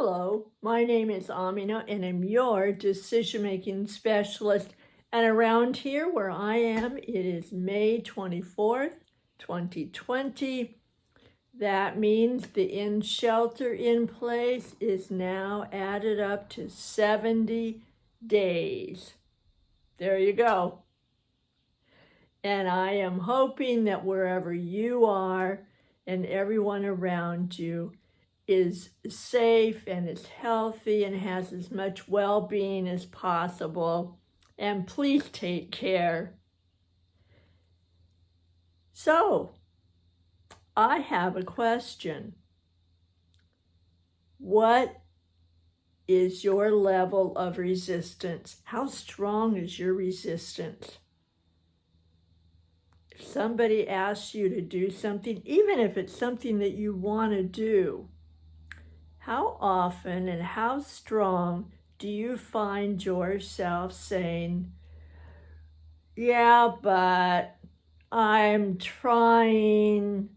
Hello, my name is Amina and I'm your decision-making specialist. And around here where I am, it is May 24th, 2020. That means the shelter in place is now added up to 70 days. There you go. And I am hoping that wherever you are and everyone around you is safe and is healthy and has as much well-being as possible. And please take care. So, I have a question. What is your level of resistance? How strong is your resistance? If somebody asks you to do something, even if it's something that you want to do, how often and how strong do you find yourself saying, yeah, but I'm trying,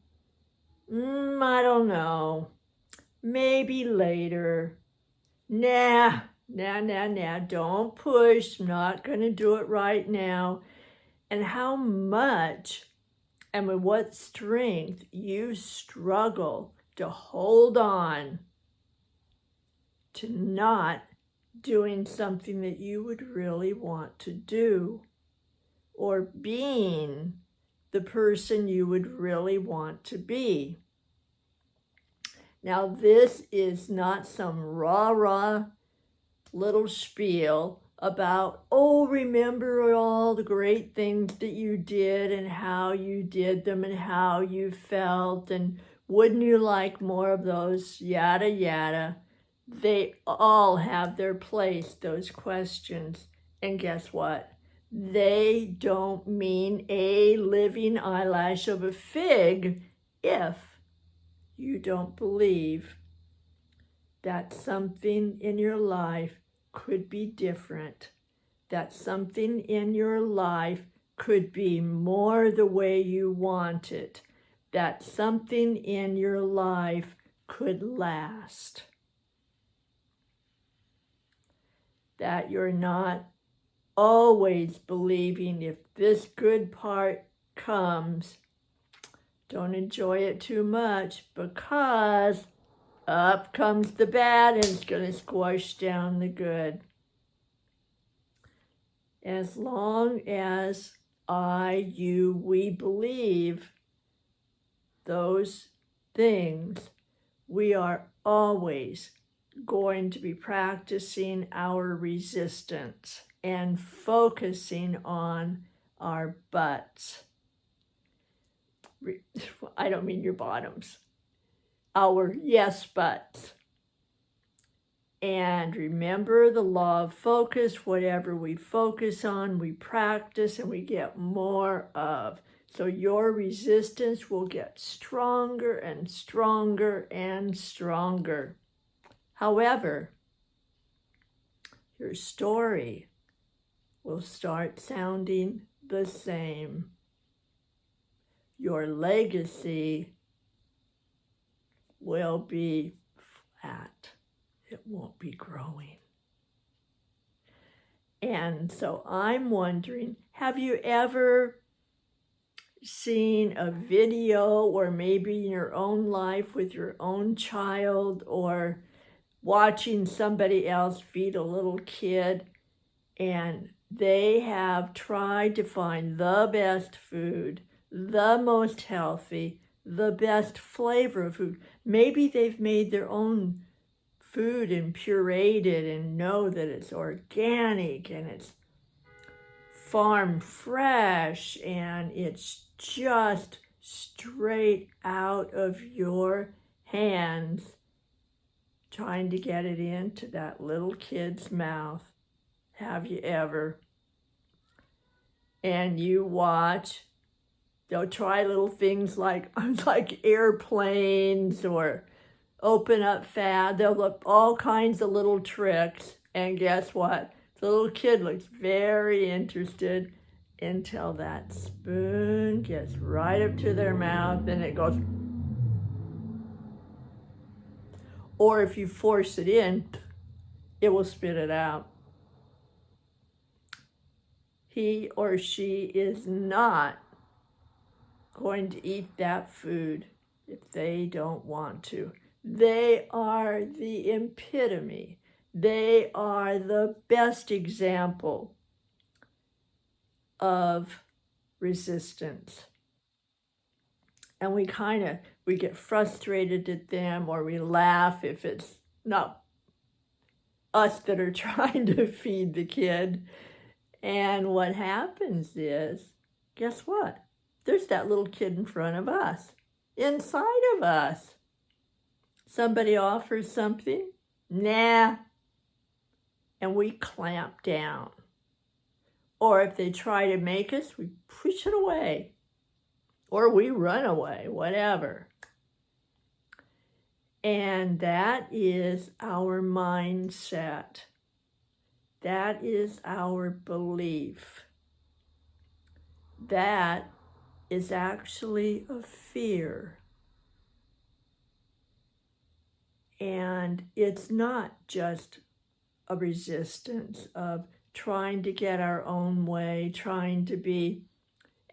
I don't know, maybe later, nah, don't push, I'm not going to do it right now. And how much and with what strength you struggle to hold on to not doing something that you would really want to do, or being the person you would really want to be. Now, this is not some rah-rah little spiel about, oh, remember all the great things that you did and how you did them and how you felt and wouldn't you like more of those, yada, yada. They all have their place, those questions. And guess what? They don't mean a living eyelash of a fig if you don't believe that something in your life could be different, that something in your life could be more the way you want it, that something in your life could last. That you're not always believing if this good part comes, don't enjoy it too much because up comes the bad and it's going to squash down the good. As long as we believe those things, we are always going to be practicing our resistance and focusing on our butts. I don't mean your bottoms. Our yes buts. And remember the law of focus. Whatever we focus on, we practice and we get more of. So your resistance will get stronger and stronger and stronger. However, your story will start sounding the same. Your legacy will be flat. It won't be growing. And so I'm wondering, have you ever seen a video or maybe in your own life with your own child or watching somebody else feed a little kid and they have tried to find the best food, the most healthy, the best flavor of food. Maybe they've made their own food and pureed it and know that it's organic and it's farm fresh and it's just straight out of your hands, trying to get it into that little kid's mouth. Have you ever? And you watch, they'll try little things like airplanes or open up fat. They'll look all kinds of little tricks. And guess what? The little kid looks very interested until that spoon gets right up to their mouth and it goes. Or if you force it in, it will spit it out. He or she is not going to eat that food if they don't want to. They are the epitome. They are the best example of resistance. And we get frustrated at them, or we laugh if it's not us that are trying to feed the kid. And what happens is, guess what? There's that little kid in front of us, inside of us. Somebody offers something, nah, and we clamp down. Or if they try to make us, we push it away. Or we run away, whatever. And that is our mindset. That is our belief. That is actually a fear. And it's not just a resistance of trying to get our own way, trying to be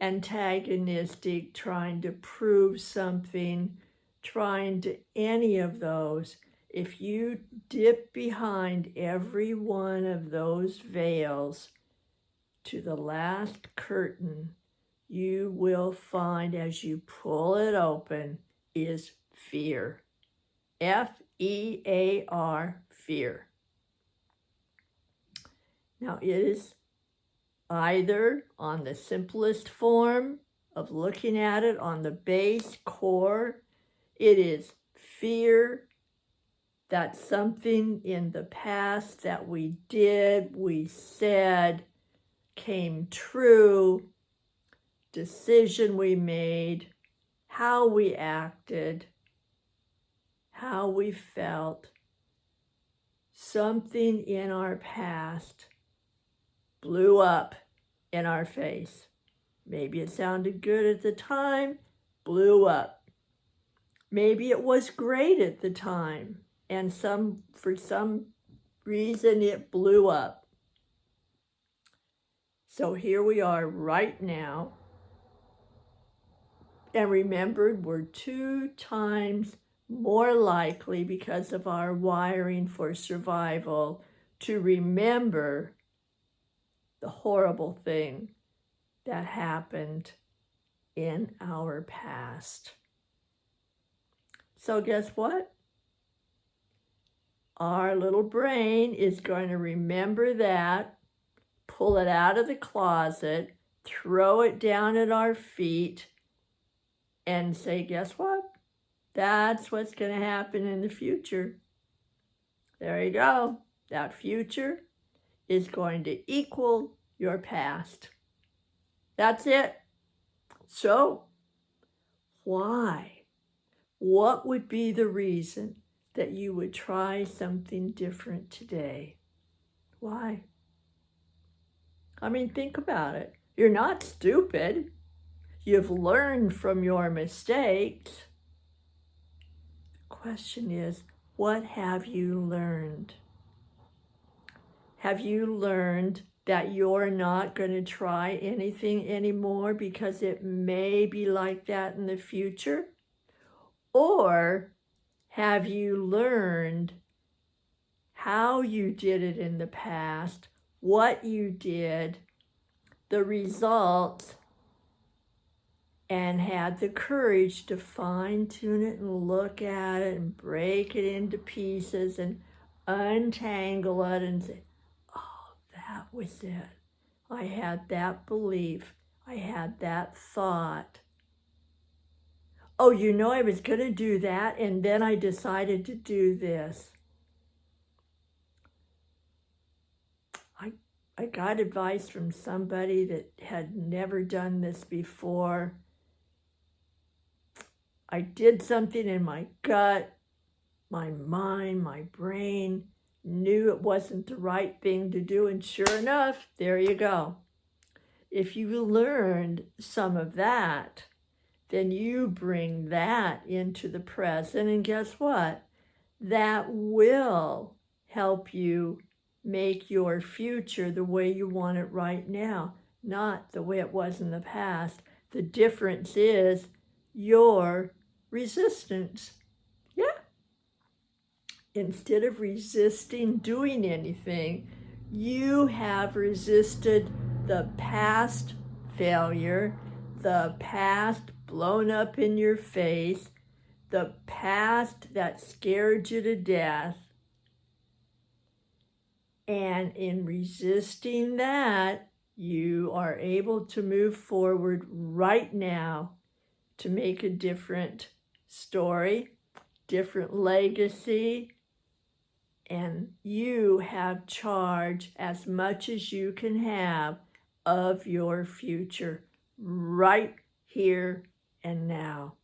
antagonistic, trying to prove something, trying to any of those. If you dip behind every one of those veils to the last curtain, you will find as you pull it open is fear. F-E-A-R, fear. Now it is either on the simplest form of looking at it on the base core, it is fear that something in the past that we did, we said, came true, decision we made, how we acted, how we felt, something in our past blew up in our face. Maybe it sounded good at the time, blew up. Maybe it was great at the time, and for some reason it blew up. So here we are right now. And remember, we're 2 times more likely, because of our wiring for survival, to remember the horrible thing that happened in our past. So guess what? Our little brain is going to remember that, pull it out of the closet, throw it down at our feet, and say, guess what? That's what's going to happen in the future. There you go. That future is going to equal your past. That's it. So, why? What would be the reason that you would try something different today? Why? I mean, think about it. You're not stupid. You've learned from your mistakes. The question is, what have you learned? Have you learned that you're not going to try anything anymore because it may be like that in the future? Or have you learned how you did it in the past, what you did, the results, and had the courage to fine-tune it and look at it and break it into pieces and untangle it and say, oh, that was it. I had that belief. I had that thought. Oh, I was going to do that, and then I decided to do this. I got advice from somebody that had never done this before. I did something in my gut, my mind, my brain knew it wasn't the right thing to do, and sure enough, there you go. If you learned some of that, then you bring that into the present, and guess what? that will help you make your future the way you want it right now, not the way it was in the past. The difference is your resistance. Yeah. Instead of resisting doing anything, you have resisted the past failure, the past blown up in your face, the past that scared you to death. And in resisting that, you are able to move forward right now to make a different story, different legacy, and you have charge as much as you can have of your future right here and now.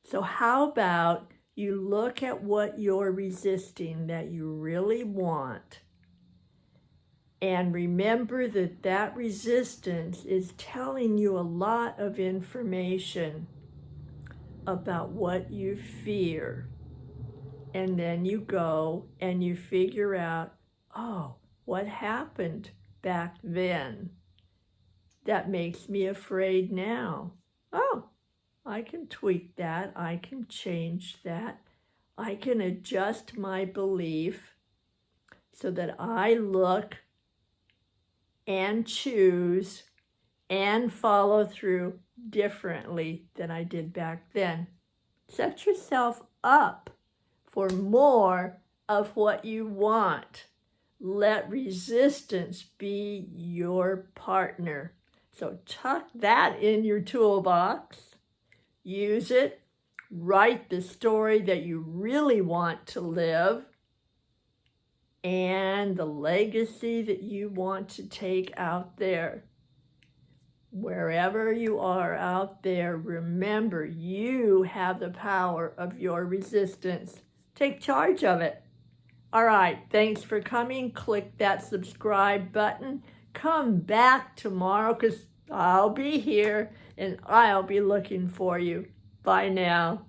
So how about you look at what you're resisting that you really want, and remember that that resistance is telling you a lot of information about what you fear. And then you go and you figure out, oh, what happened back then that makes me afraid now? Oh, I can tweak that. I can change that. I can adjust my belief so that I look and choose and follow through differently than I did back then. Set yourself up for more of what you want. Let resistance be your partner. So tuck that in your toolbox. Use it. Write the story that you really want to live and the legacy that you want to take out there. Wherever you are out there, remember you have the power of your resistance. Take charge of it. All right, thanks for coming. Click that subscribe button. Come back tomorrow because I'll be here and I'll be looking for you. Bye now.